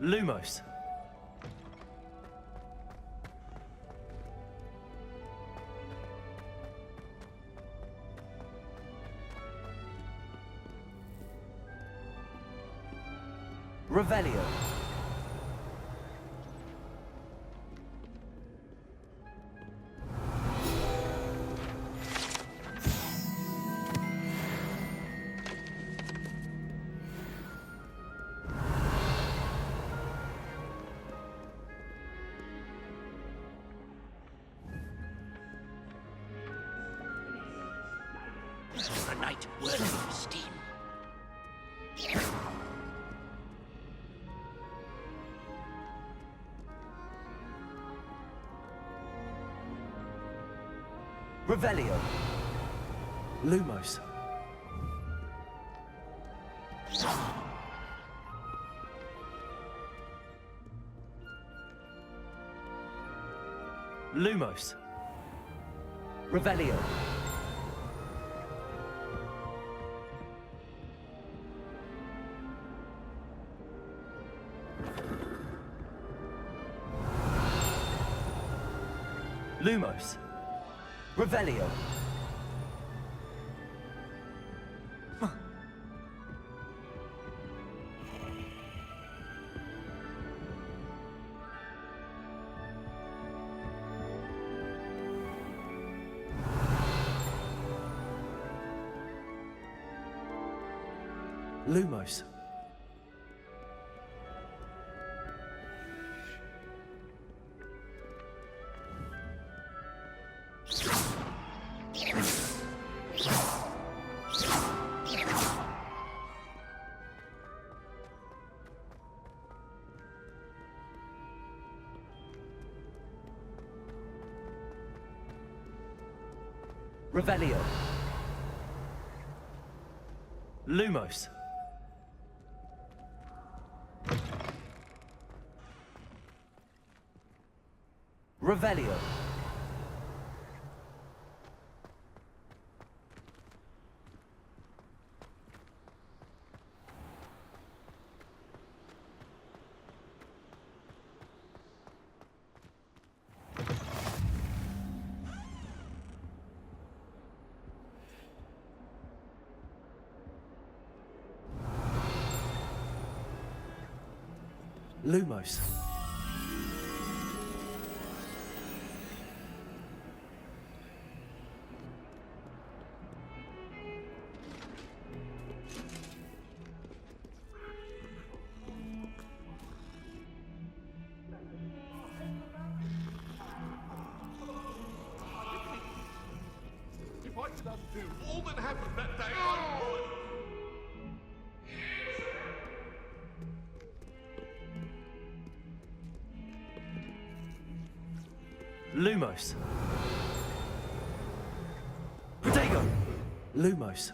Lumos. Revelio. A night worthy of steam. Revelio. Lumos. Lumos. Revelio. Lumos. Revelio. Lumos. Revelio. Lumos. Revelio. Lumos. If I could undo all that happened that day, I would. Lumos. Protego. Lumos.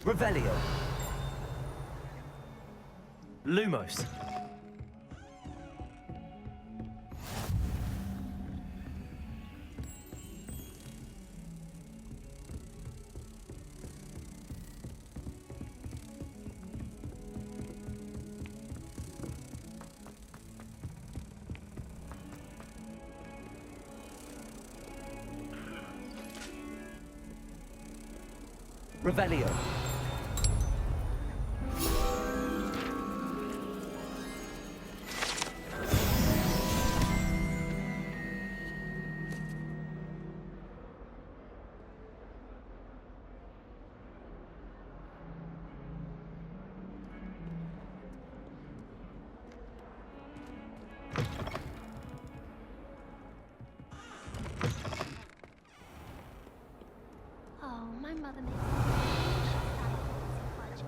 Revelio. Lumos. Revelio. grandmother makes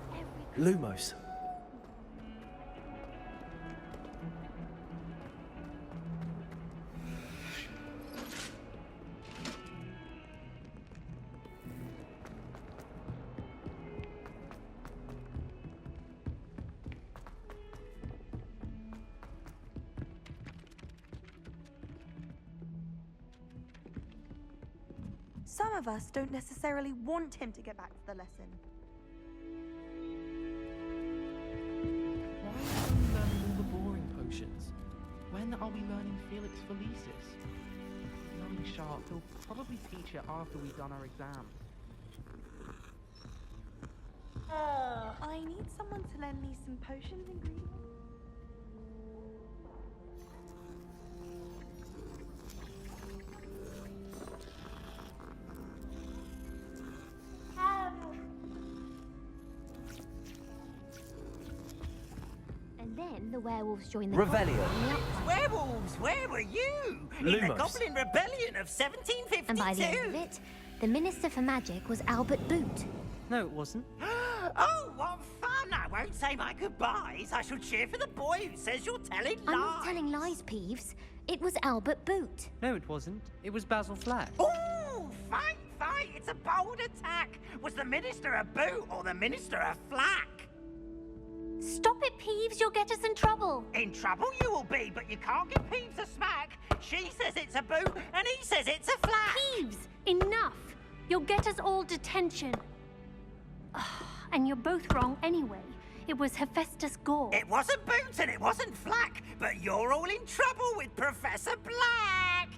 every Lumos. Some of us don't necessarily want him to get back to the lesson. Why are we learning all the boring potions? When are we learning Felix Felicis? Knowing Sharp, he'll probably teach it after we've done our exam. I need someone to lend me some potions ingredients. And then the werewolves joined the Revelio. cult on the upside. Werewolves, where were you? In the Lumos. Goblin Rebellion of 1752. And by the end of it, the Minister for Magic was Albert Boot. No, it wasn't. Oh, what fun! I won't say my goodbyes. I shall cheer for the boy who says you're telling lies. I'm not telling lies, Peeves. It was Albert Boot. No, it wasn't. It was Basil Flack. Oh, fight, fight! It's a bold attack. Was the Minister a boot or the Minister a flack? Stop it, Peeves. You'll get us in trouble. In trouble you will be, but you can't give Peeves a smack. She says it's a boot, and he says it's a flack. Peeves, enough. You'll get us all detention. And you're both wrong anyway. It was Hephaestus Gore. It wasn't boot and it wasn't flack, but you're all in trouble with Professor Black.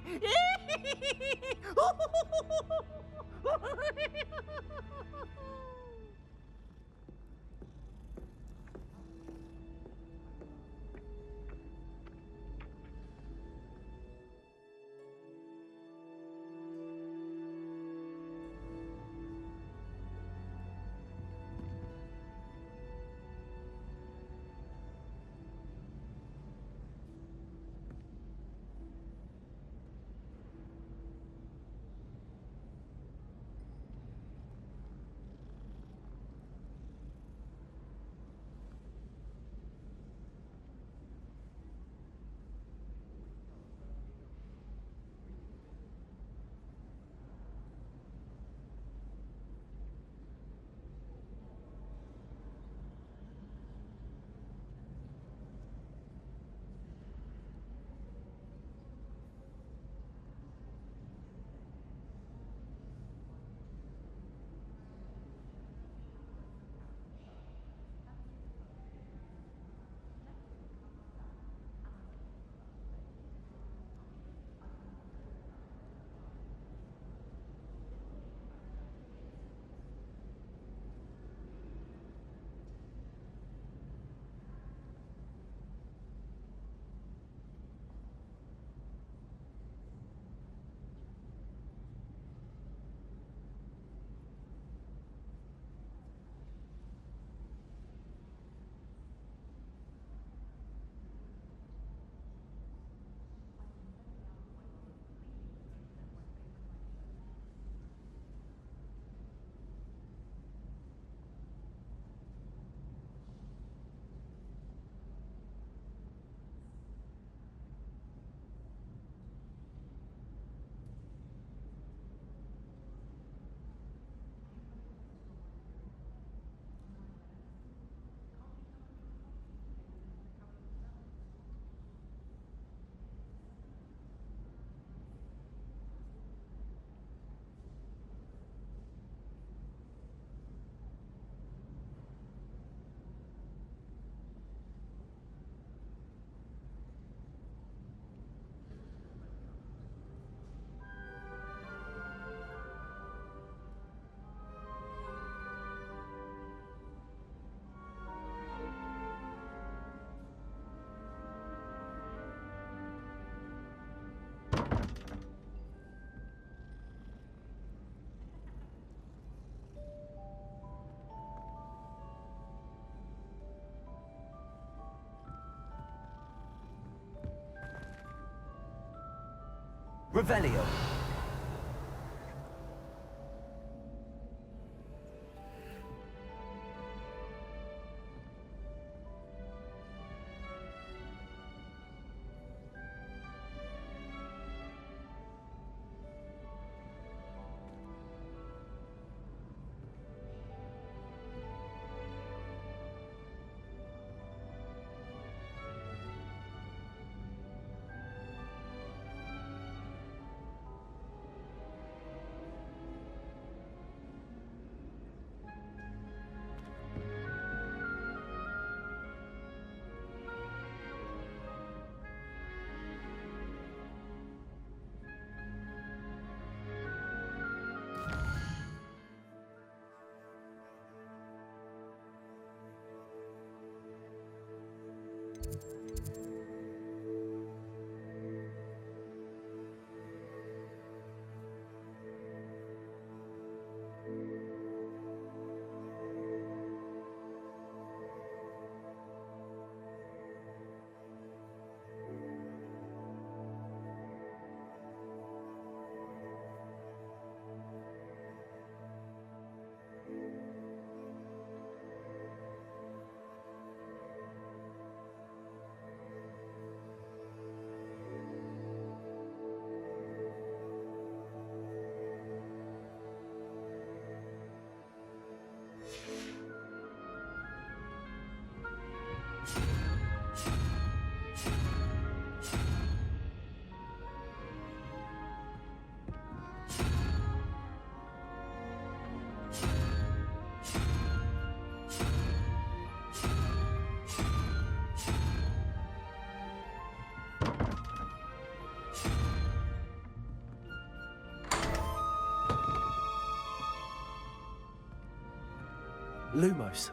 Revelio. Lumos.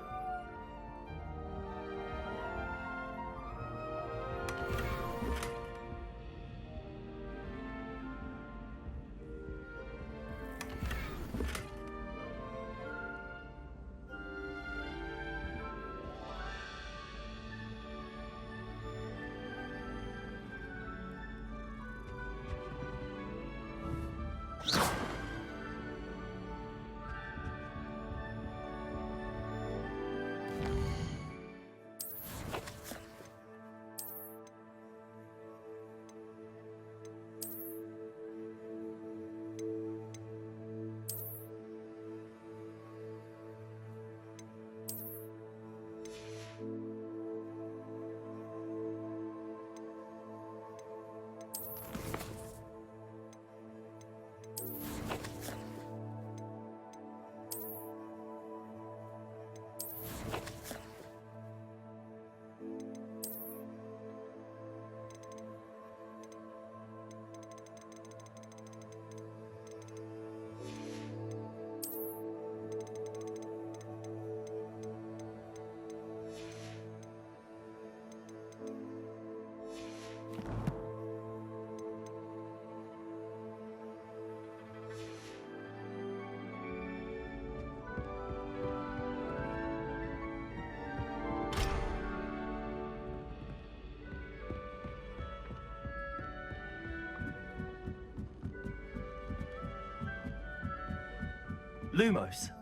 Lumos.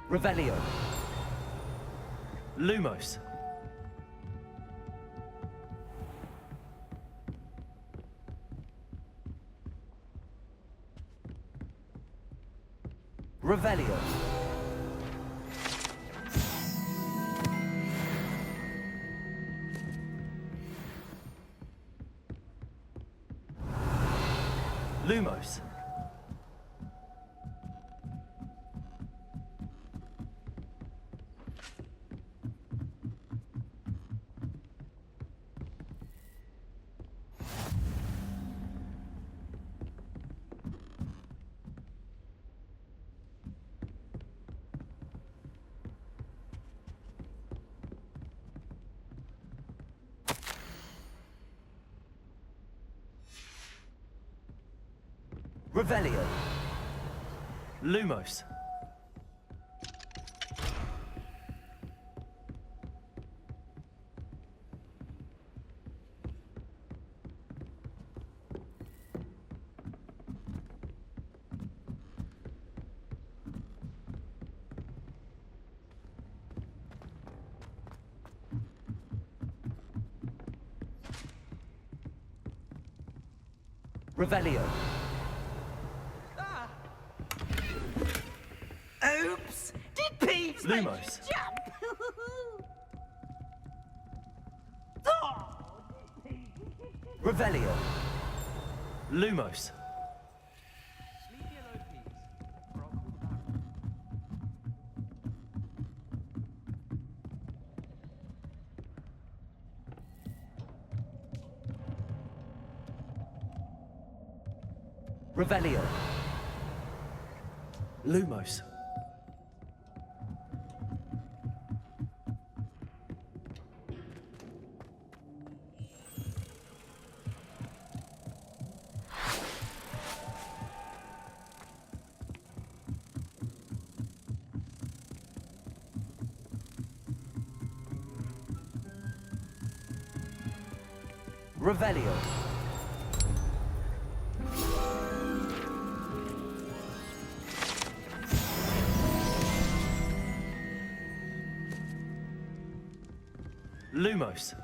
Revelio. Lumos. Revelio. Lumos. Revelio. Lumos. Revelio. Oops! Did Peeves make you Lumos. jump? Oh, did Peeves? Revelio. Lumos. Leave me alone, Peeves, or I'll call the baron. Revelio. Lumos. Revelio. Lumos.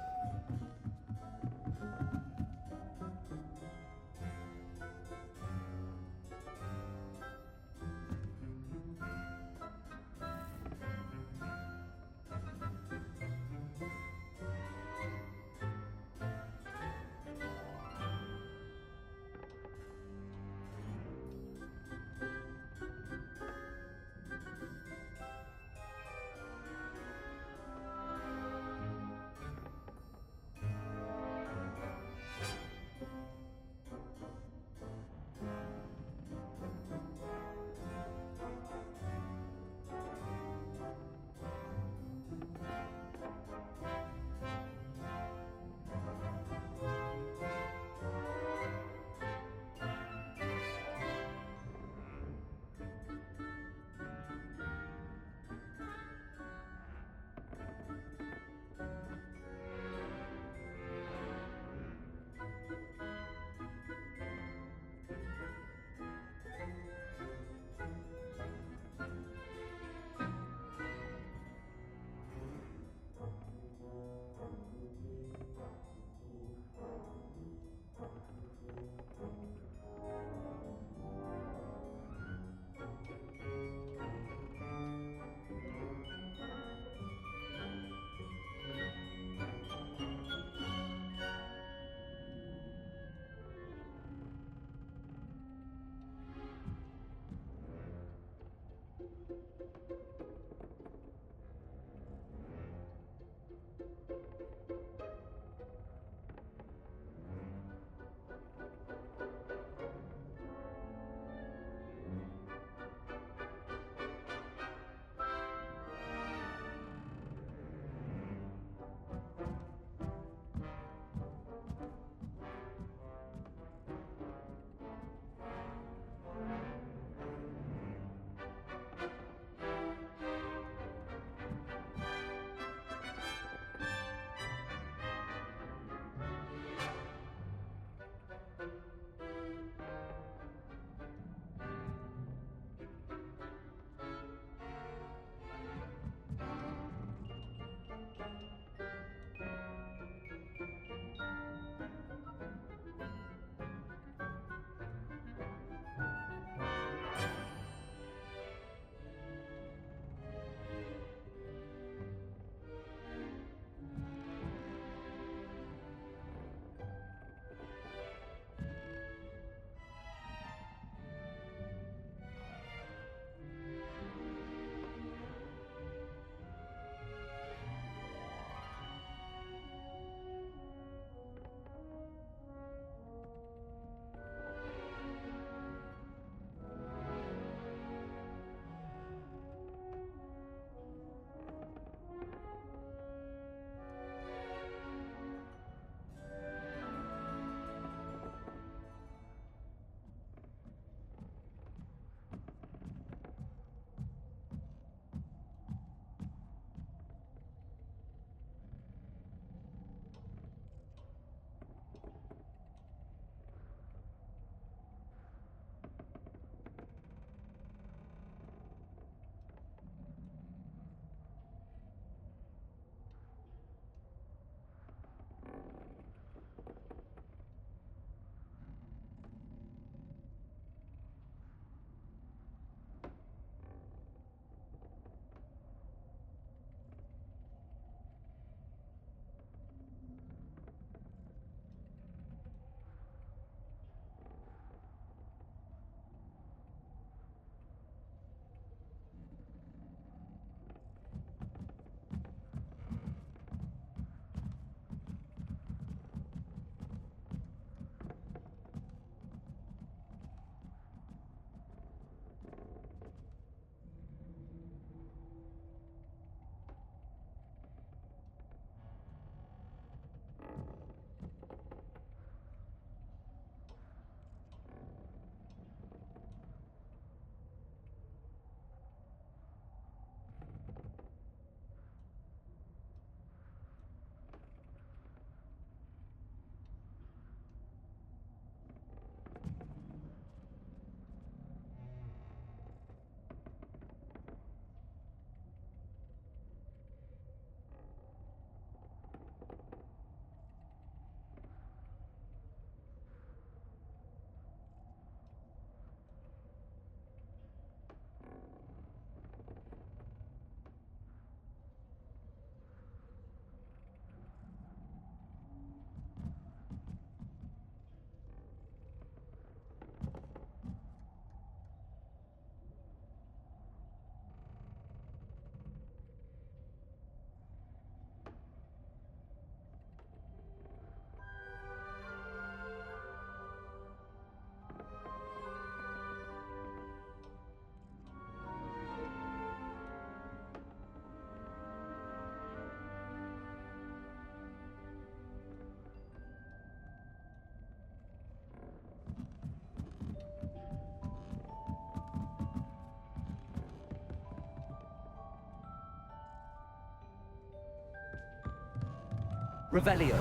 Revelio.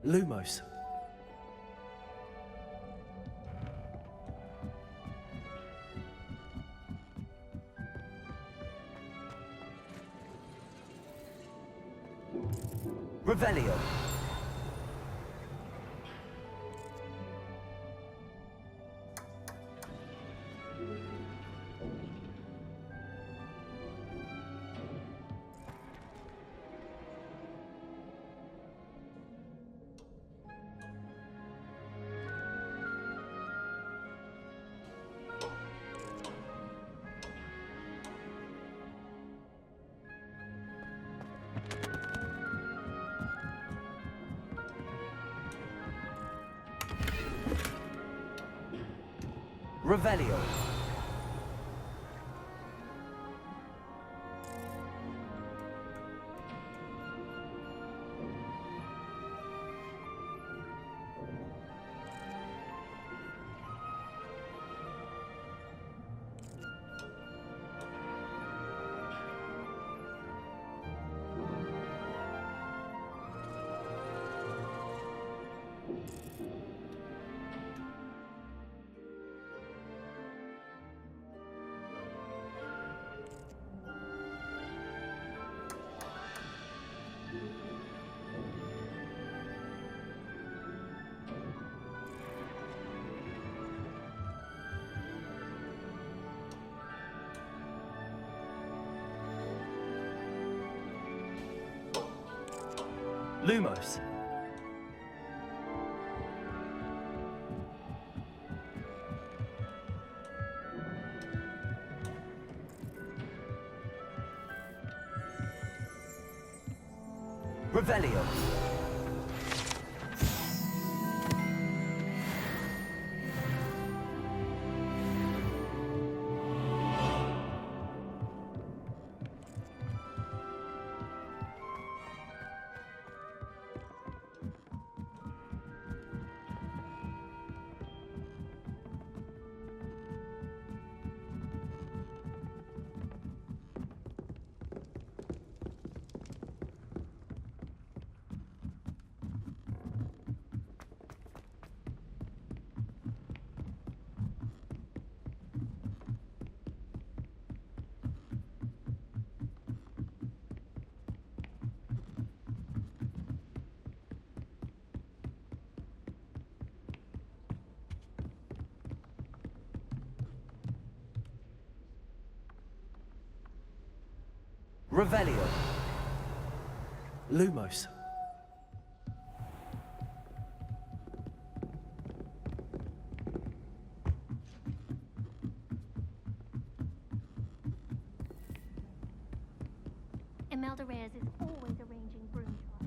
Lumos. Revelio. Revelio. Lumos. Revelio. Revelio. Lumos. Imelda Reyes is always arranging broom trials.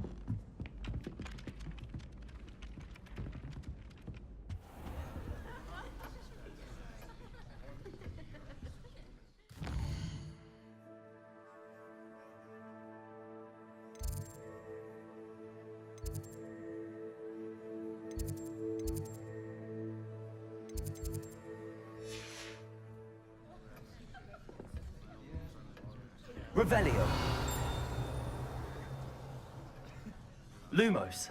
Revelio. Lumos.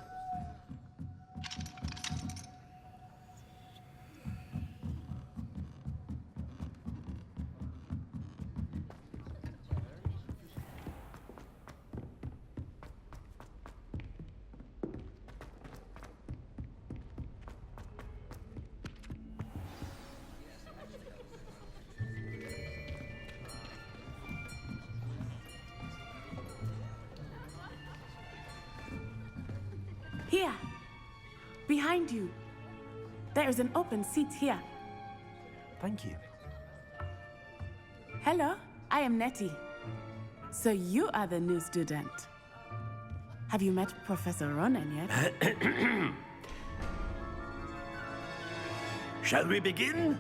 Here, behind you. There is an open seat here. Thank you. Hello, I am Nettie. So you are the new student. Have you met Professor Ronan yet? Shall we begin?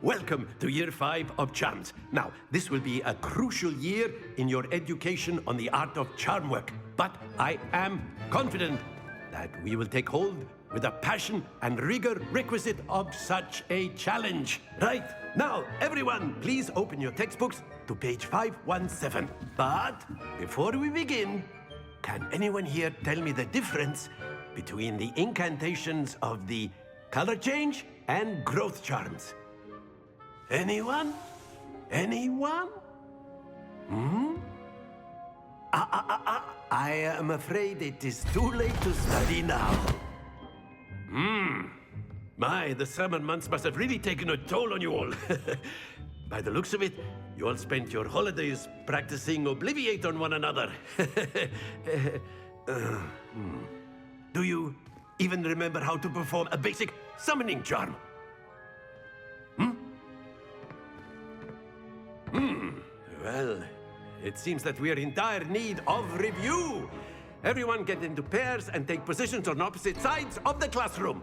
Welcome to Year 5 of Charms. Now, this will be a crucial year in your education on the art of charm work, but I am confident that we will take hold with the passion and rigor requisite of such a challenge. Right, now, everyone, please open your textbooks to page 517. But before we begin, can anyone here tell me the difference between the incantations of the color change and growth charms? Anyone? Anyone? I am afraid it is too late to study now. My, the summer months must have really taken a toll on you all. By the looks of it, you all spent your holidays practicing Obliviate on one another. Do you even remember how to perform a basic summoning charm? Well, it seems that we are in dire need of review. Everyone get into pairs and take positions on opposite sides of the classroom.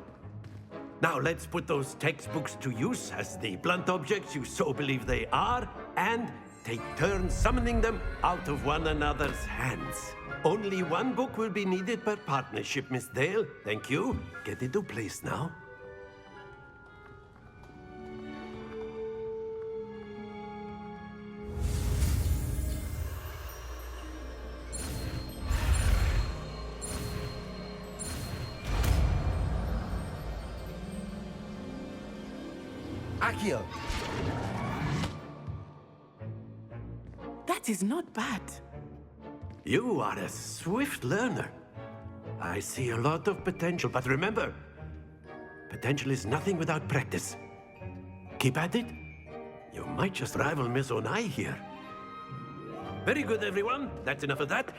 Now let's put those textbooks to use as the blunt objects you so believe they are, and take turns summoning them out of one another's hands. Only one book will be needed per partnership, Miss Dale. Thank you. Get into place now. Accio. That is not bad. You are a swift learner. I see a lot of potential, but remember, potential is nothing without practice. Keep at it. You might just rival Miss Onai here. Very good, everyone. That's enough of that.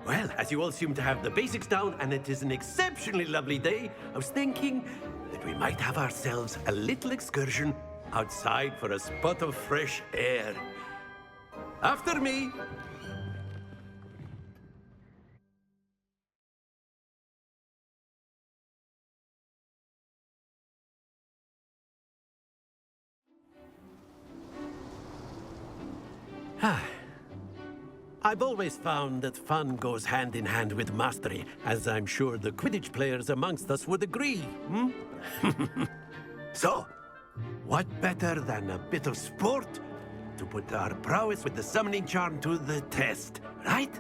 Well, as you all seem to have the basics down, and it is an exceptionally lovely day, I was thinking that we might have ourselves a little excursion outside for a spot of fresh air. After me. I've always found that fun goes hand in hand with mastery, as I'm sure the Quidditch players amongst us would agree. So, what better than a bit of sport to put our prowess with the summoning charm to the test, right?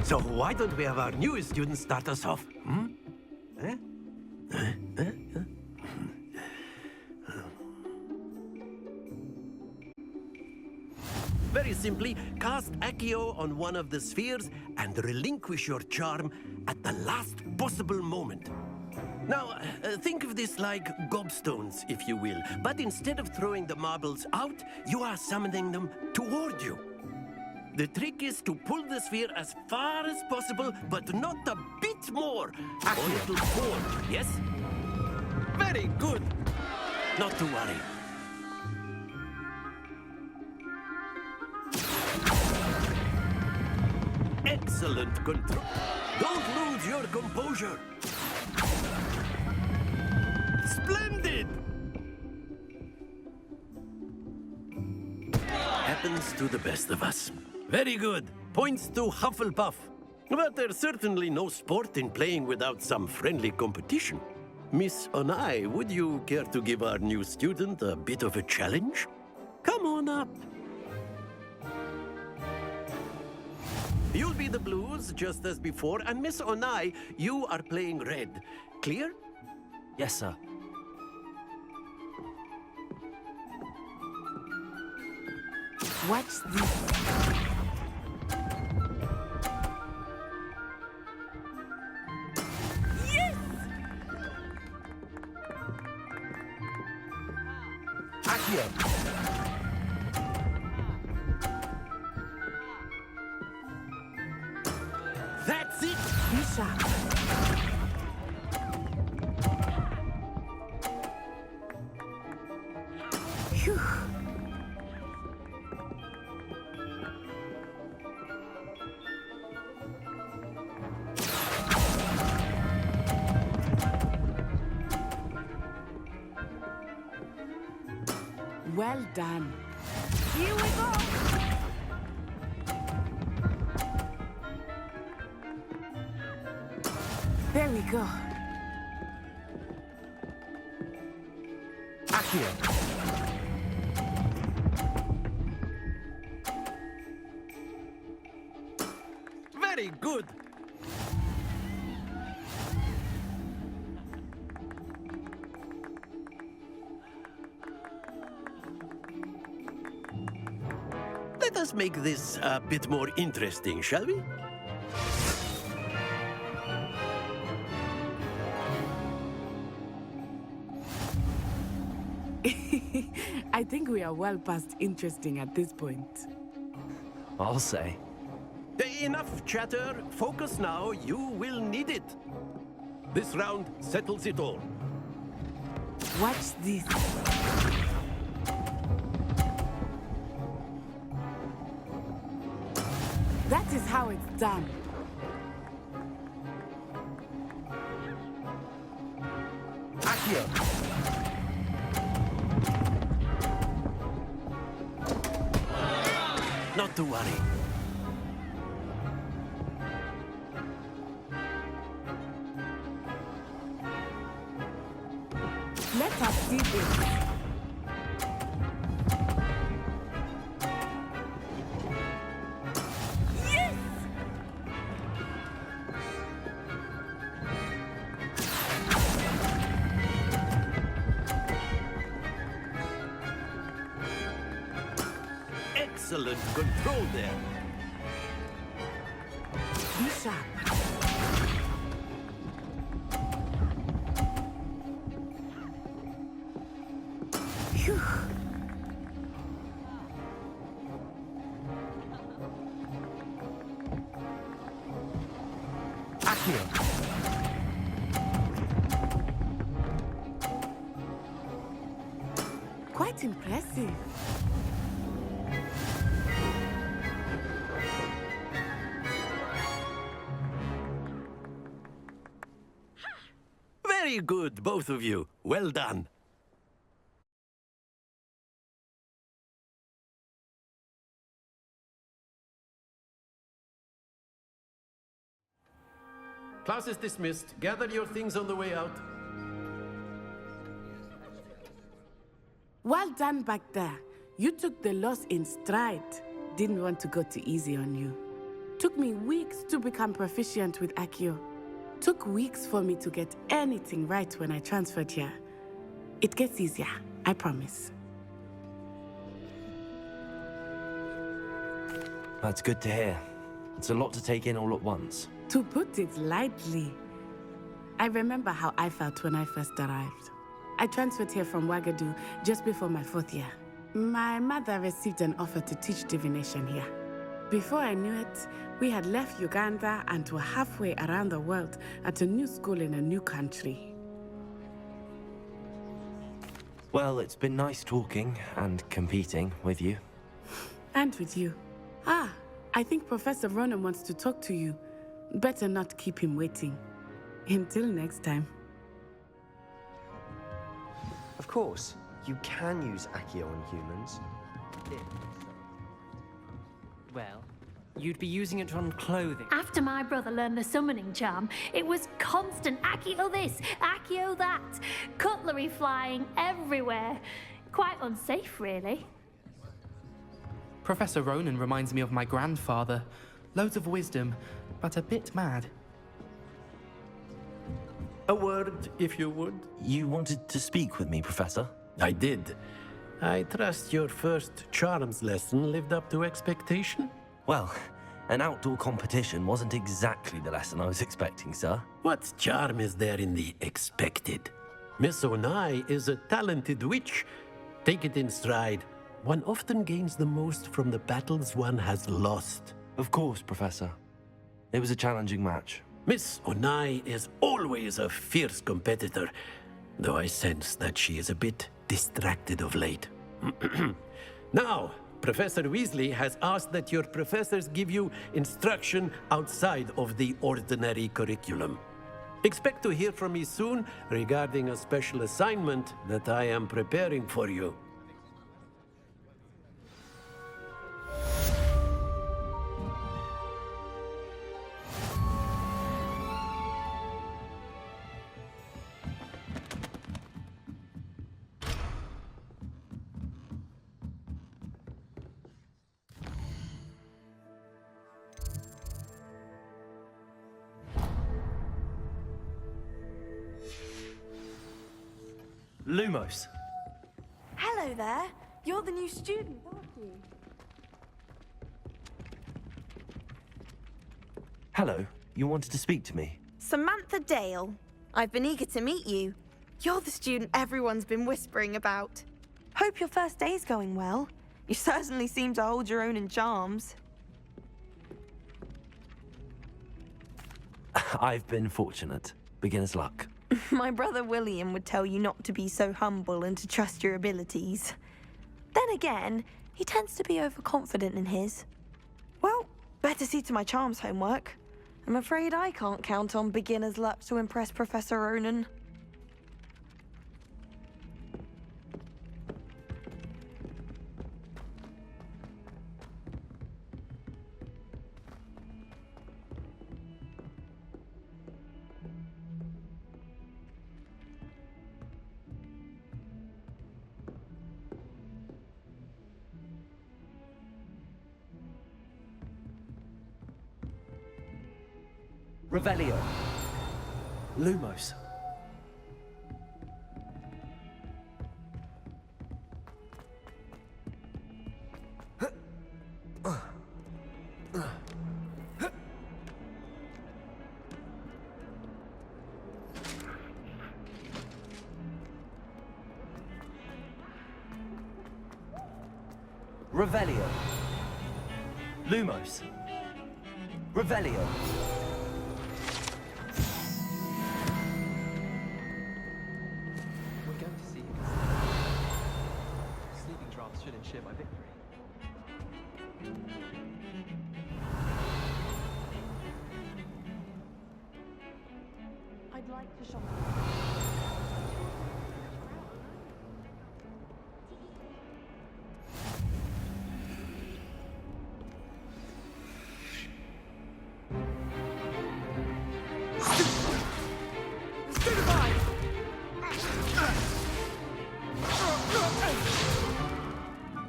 So why don't we have our newest student start us off? Very simply, cast Accio on one of the spheres and relinquish your charm at the last possible moment. Now, think of this like gobstones, if you will, but instead of throwing the marbles out, you are summoning them toward you. The trick is to pull the sphere as far as possible, but not a bit more. A little forward, yes? Very good. Not to worry. Excellent control. Don't lose your composure. Splendid! Happens to the best of us. Very good. Points to Hufflepuff. But there's certainly no sport in playing without some friendly competition. Miss Onai, would you care to give our new student a bit of a challenge? Come on up. You'll be the blues, just as before, and Miss Onai, you are playing red. Clear? Yes, sir. What's this? Accio. That's it! Misha. Phew. Well done. Here we go. There we go. Accio. Very good. Let us make this a bit more interesting, shall we? I think we are well past interesting at this point. I'll say. Enough chatter. Focus now. You will need it. This round settles it all. Watch this. That is how it's done. Accio. Not to worry. Let us see this. Yes! Excellent control there. Be sharp. Phew. Accio. Quite impressive. Very good, both of you. Well done. Class is dismissed. Gather your things on the way out. Well done back there. You took the loss in stride. Didn't want to go too easy on you. Took me weeks to become proficient with Accio. Took weeks for me to get anything right when I transferred here. It gets easier, I promise. That's good to hear. It's a lot to take in all at once. To put it lightly, I remember how I felt when I first arrived. I transferred here from Ouagadougou just before my 4th year. My mother received an offer to teach divination here. Before I knew it, we had left Uganda and were halfway around the world at a new school in a new country. Well, it's been nice talking and competing with you. And with you. I think Professor Ronan wants to talk to you. Better not keep him waiting. Until next time. Of course, you can use Accio on humans. Well, you'd be using it on clothing. After my brother learned the summoning charm, it was constant Accio this, Accio that. Cutlery flying everywhere. Quite unsafe, really. Professor Ronan reminds me of my grandfather. Loads of wisdom, but a bit mad. A word, if you would. You wanted to speak with me, Professor? I did. I trust your first charms lesson lived up to expectation? Well, an outdoor competition wasn't exactly the lesson I was expecting, sir. What charm is there in the expected? Miss Onai is a talented witch. Take it in stride. One often gains the most from the battles one has lost. Of course, Professor. It was a challenging match. Miss Onai is always a fierce competitor, though I sense that she is a bit distracted of late. Now, Professor Weasley has asked that your professors give you instruction outside of the ordinary curriculum. Expect to hear from me soon regarding a special assignment that I am preparing for you. Lumos. Hello there. You're the new student, aren't you? Hello. You wanted to speak to me? Samantha Dale. I've been eager to meet you. You're the student everyone's been whispering about. Hope your first day's going well. You certainly seem to hold your own in charms. I've been fortunate. Beginner's luck. My brother William would tell you not to be so humble and to trust your abilities. Then again, he tends to be overconfident in his. Well, better see to my charms homework. I'm afraid I can't count on beginner's luck to impress Professor Ronan. Revelio. Lumos. Revelio. Lumos. Revelio. We're going to see him. Sleeping drafts should ensure my victory. I'd like to shop.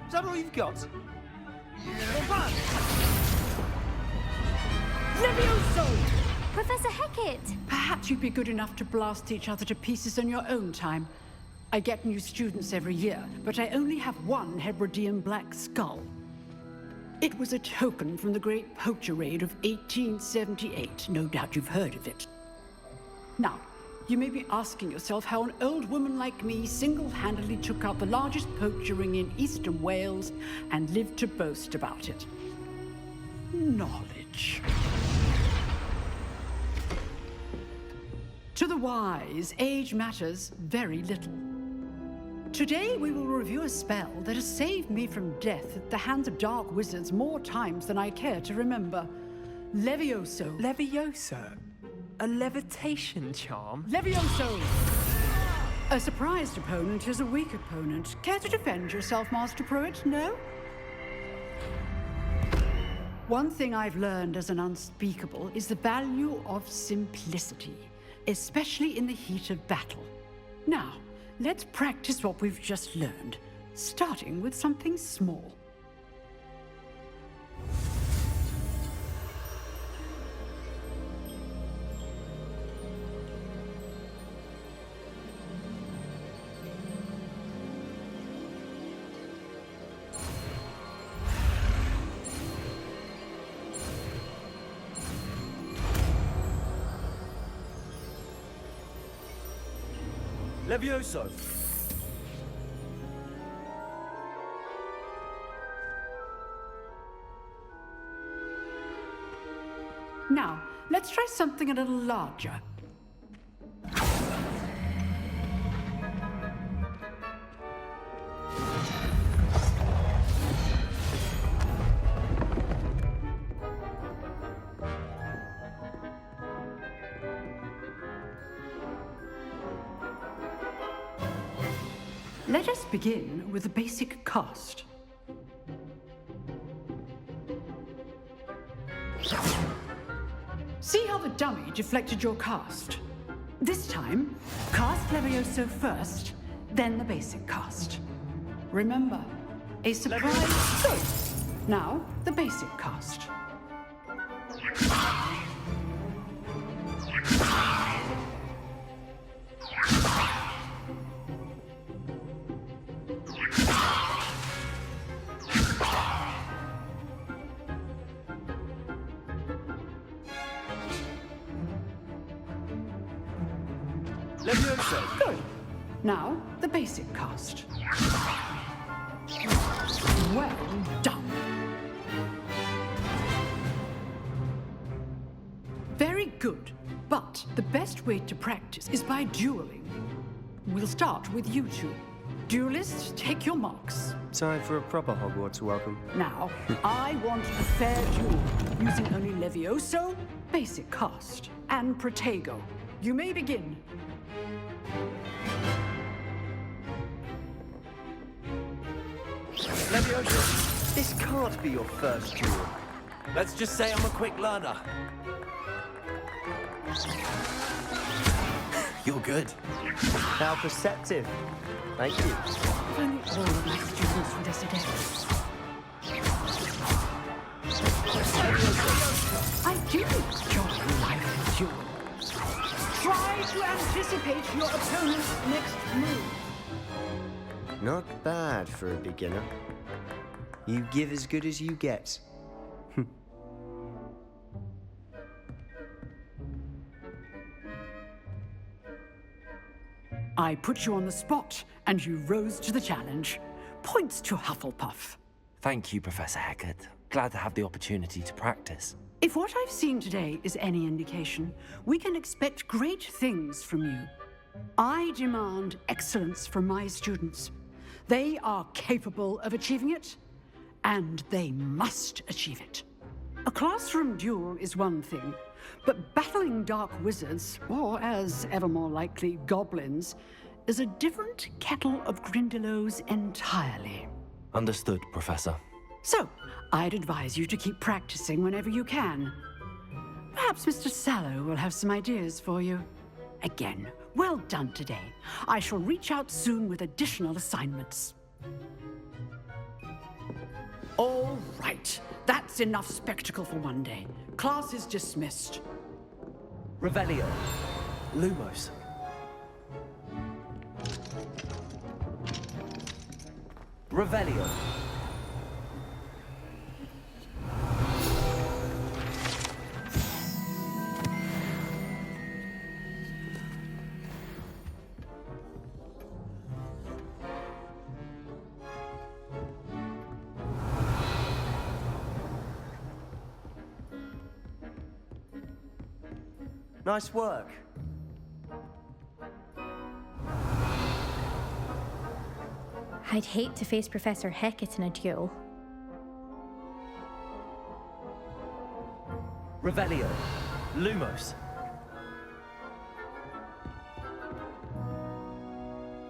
Is that all you've got? Professor Hecat! Perhaps you'd be good enough to blast each other to pieces in your own time. I get new students every year, but I only have one Hebridean black skull. It was a token from the Great Poacher Raid of 1878. No doubt you've heard of it. Now, you may be asking yourself how an old woman like me single-handedly took out the largest poacher ring in eastern Wales and lived to boast about it. Knowledge. To the wise, age matters very little. Today we will review a spell that has saved me from death at the hands of dark wizards more times than I care to remember. Levioso. Levioso? A levitation charm? Levioso! A surprised opponent is a weak opponent. Care to defend yourself, Master Pruitt? No? One thing I've learned as an unspeakable is the value of simplicity, especially in the heat of battle. Now, let's practice what we've just learned, starting with something small. Levioso. Now, let's try something a little larger. Let us begin with the basic cast. See how the dummy deflected your cast? This time, cast Levioso first, then the basic cast. Remember, a surprise. Good. Now, the basic cast. Levioso! Good. Now, the basic cast. Well done. Very good. But the best way to practice is by dueling. We'll start with you two. Duelists, take your marks. Time for a proper Hogwarts welcome. Now, I want a fair duel, using only Levioso, basic cast, and Protego. You may begin. Levioso, this can't be your first duel. Let's just say I'm a quick learner. You're good. How perceptive. Thank you. If only all of my students were Desiderius. I do enjoy life duel. Try to anticipate your opponent's next move. Not bad for a beginner. You give as good as you get. I put you on the spot, and you rose to the challenge. Points to Hufflepuff. Thank you, Professor Hecat. Glad to have the opportunity to practice. If what I've seen today is any indication, we can expect great things from you. I demand excellence from my students. They are capable of achieving it, and they must achieve it. A classroom duel is one thing, but battling dark wizards, or as ever more likely, goblins, is a different kettle of Grindylows entirely. Understood, Professor. So, I'd advise you to keep practicing whenever you can. Perhaps Mr. Sallow will have some ideas for you. Again, well done today. I shall reach out soon with additional assignments. All right. That's enough spectacle for one day. Class is dismissed. Revelio. Lumos. Revelio. Nice work. I'd hate to face Professor Hecat in a duel. Revelio. Lumos.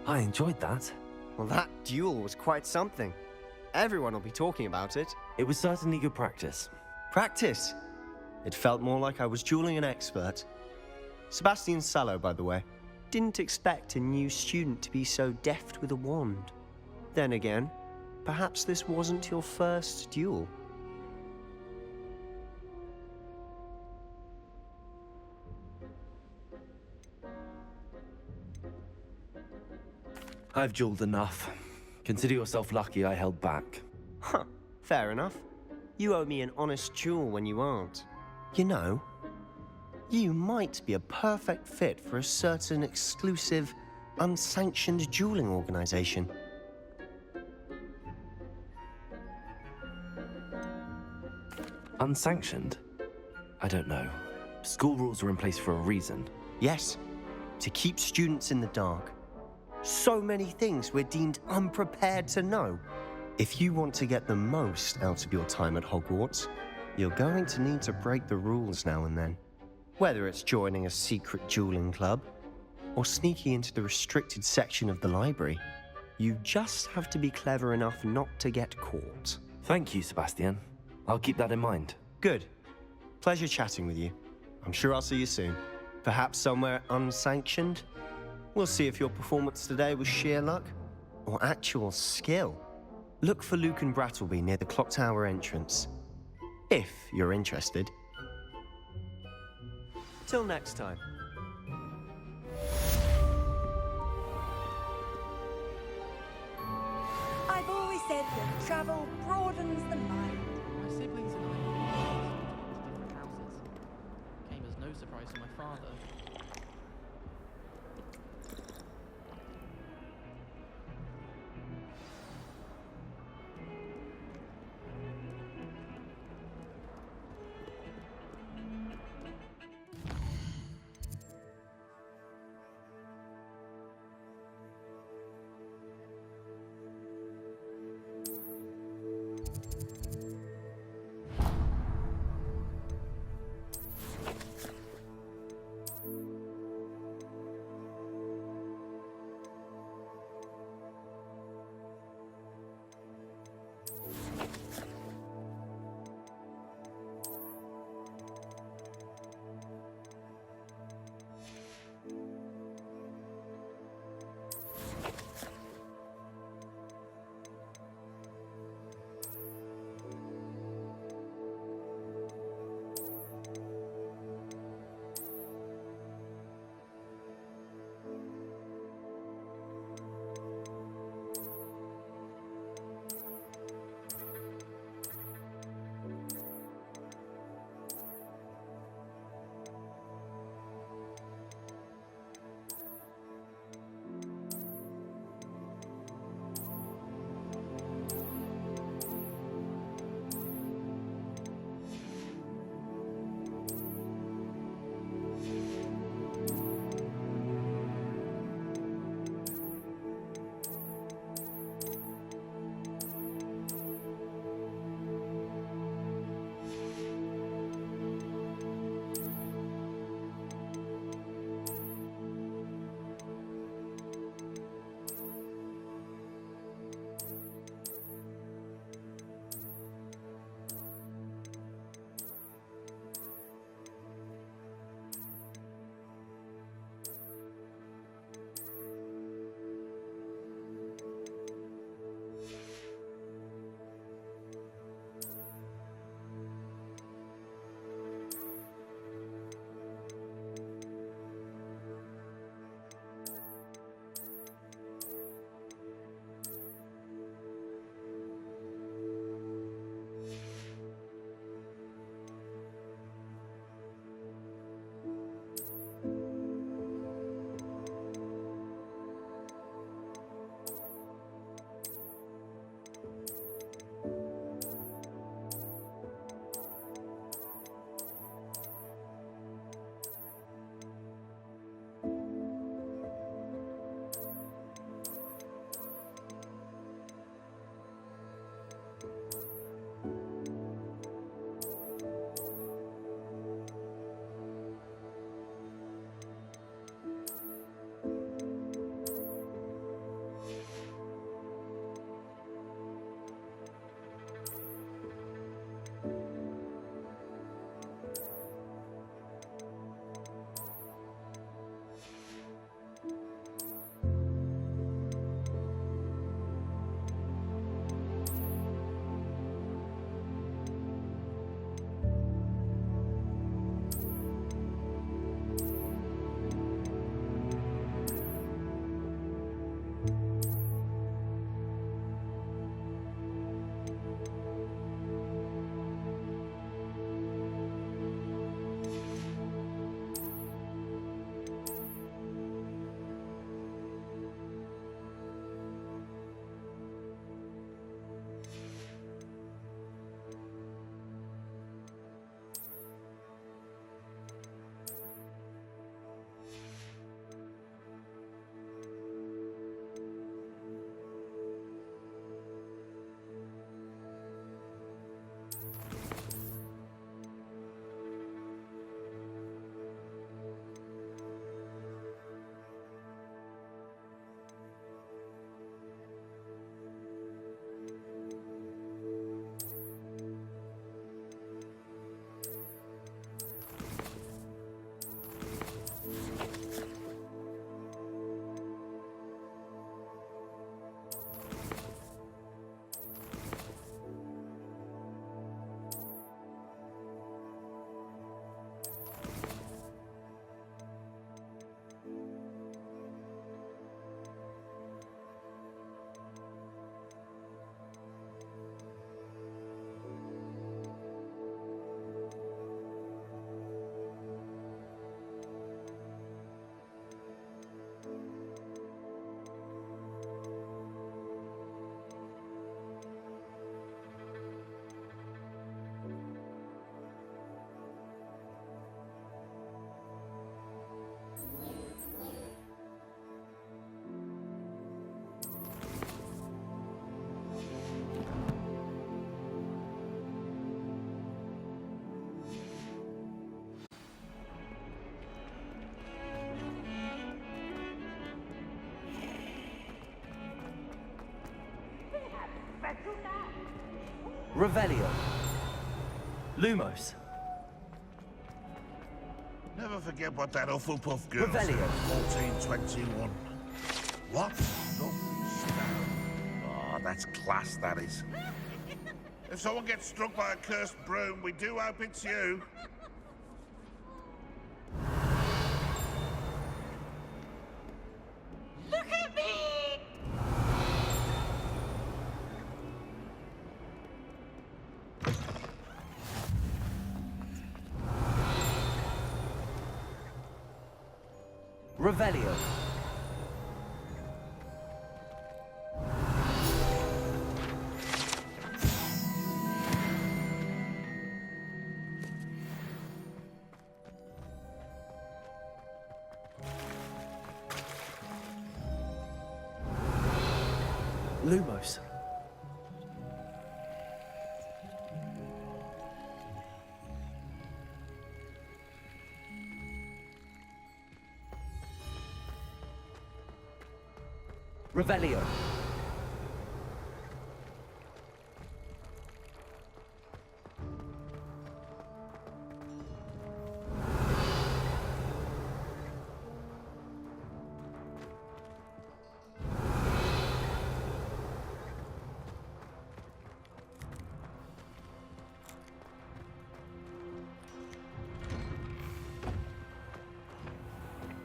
I enjoyed that. Well, that duel was quite something. Everyone will be talking about it. It was certainly good practice. Practice? It felt more like I was dueling an expert. Sebastian Sallow, by the way. Didn't expect a new student to be so deft with a wand. Then again, perhaps this wasn't your first duel. I've dueled enough. Consider yourself lucky I held back. Huh, fair enough. You owe me an honest duel when you aren't. You know, you might be a perfect fit for a certain exclusive, unsanctioned dueling organization. Unsanctioned? I don't know. School rules are in place for a reason. Yes, to keep students in the dark. So many things we're deemed unprepared to know. If you want to get the most out of your time at Hogwarts, you're going to need to break the rules now and then. Whether it's joining a secret dueling club, or sneaking into the restricted section of the library, you just have to be clever enough not to get caught. Thank you, Sebastian. I'll keep that in mind. Good. Pleasure chatting with you. I'm sure I'll see you soon. Perhaps somewhere unsanctioned? We'll see if your performance today was sheer luck or actual skill. Look for Luke and Brattleby near the clock tower entrance, if you're interested. Till next time. I've always said that travel broadens the mind. My siblings and I moved to different houses. Came as no surprise to my father. Revelio. Lumos. Never forget what that Hufflepuff girl said. Revelio. 1421. What? Lovely stone. Oh, that's class, that is. If someone gets struck by a cursed broom, we do hope it's you. Look at me! Revelio. Lumos. Revelio.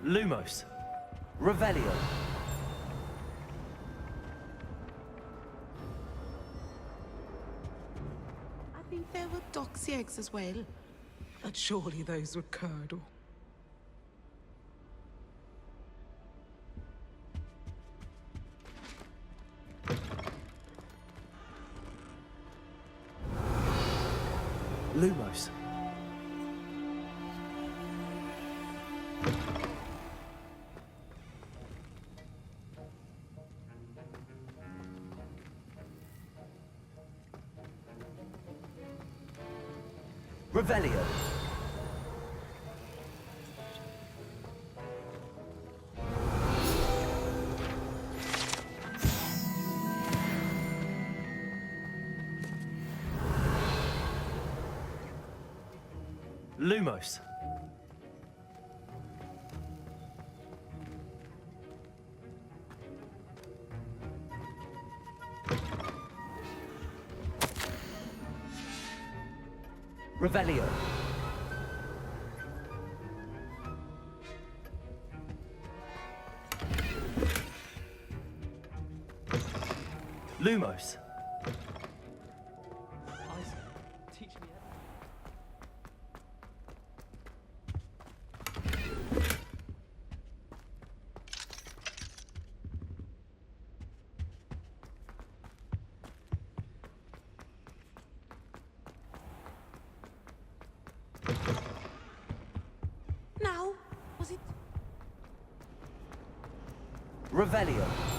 Lumos. Revelio. I think there were doxy eggs as well. But surely those were curdle. Lumos. Revelio. Lumos. Revelio. Lumos. Teach me. Now, was it? Revelio.